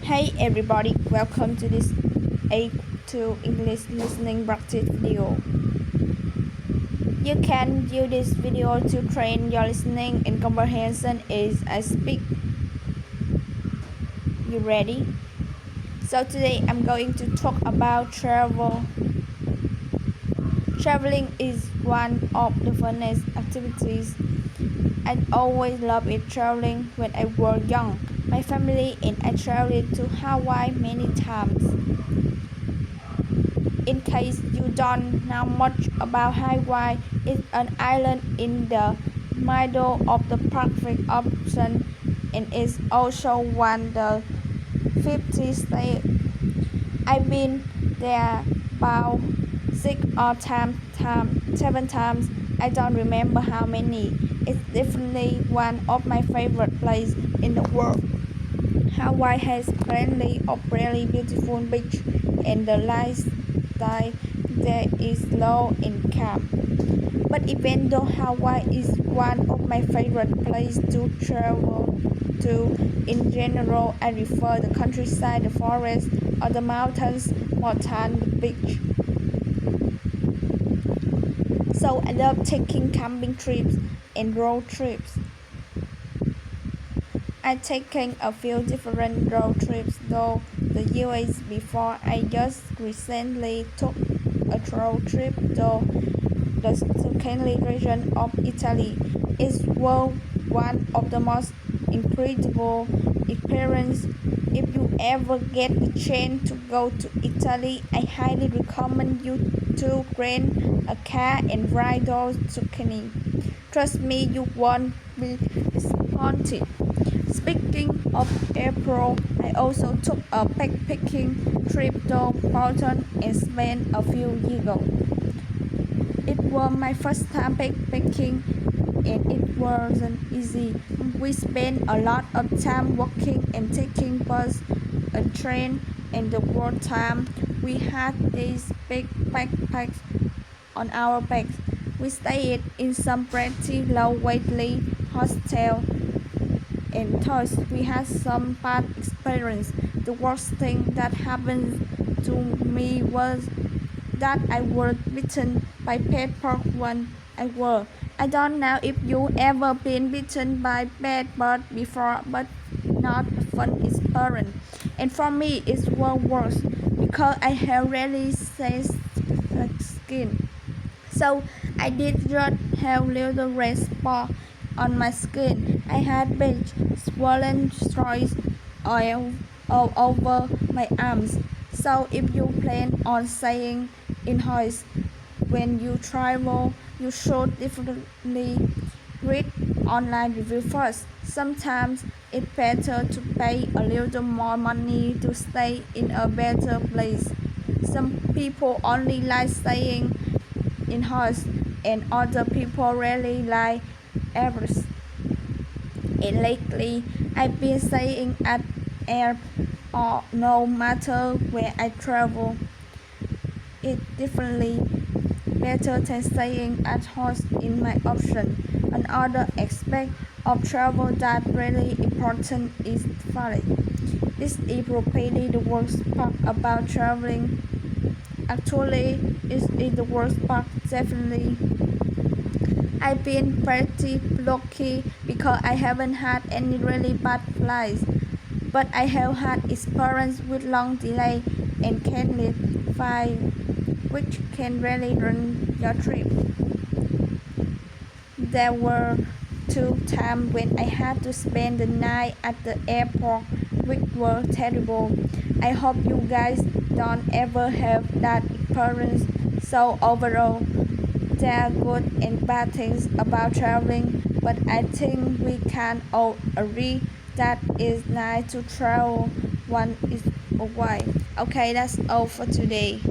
Hey everybody, welcome to this A2 English listening practice video. You can use this video to train your listening and comprehension as I speak. You ready? So today I'm going to talk about travel. Traveling is one of the funnest activities. I always loved it traveling when I was young. My family and I traveled to Hawaii many times. In case you don't know much about Hawaii, it's an island in the middle of the Pacific Ocean and is also one of the 50 states. I've been there about 7 times. I don't remember how many. It's definitely one of my favorite places in the world. Hawaii has plenty of really beautiful beaches and the lifestyle there is low and calm. But even though Hawaii is one of my favorite places to travel to, in general I prefer the countryside, the forest, or the mountains more than the beach. So I love taking camping trips and road trips. I've taken a few different road trips though the US before. I just recently took a road trip to the Tuscany region of Italy. It was one of the most incredible experiences. If you ever get the chance to go to Italy, I highly recommend you to rent a car and ride those Tuscany. Trust me, you won't be disappointed. Speaking of April, I also took a backpacking trip to Bolton and spent a few years ago. It was my first time backpacking and it wasn't easy. We spent a lot of time walking and taking bus, a train, and the whole time we had these big backpacks on our backs. We stayed in some pretty low-waitly hostel and thus we had some bad experience. The worst thing that happened to me was that I was bitten by bedbug when I was. I don't know if you ever been bitten by bedbug before, but not a fun experience. And for me, it was worse because I have really sensitive skin. So I did not have little red spots on my skin. I had big swollen streaks all over my arms. So if you plan on staying in house when you travel, you should definitely read online review first. Sometimes it's better to pay a little more money to stay in a better place. Some people only like staying in house and other people really like average. And lately, I've been staying at airport no matter where I travel. It's definitely better than staying at home in my option. Another aspect of travel that really important is flight. This is probably the worst part about traveling. Actually, it is the worst part, definitely. I've been pretty lucky because I haven't had any really bad flights, but I have had experience with long delay and canceled flights, which can really ruin your trip. There were 2 times when I had to spend the night at the airport, which were terrible. I hope you guys don't ever have that experience. So overall, there are good and bad things about traveling, but I think we can all agree that it's nice to travel once in a while. Okay, that's all for today.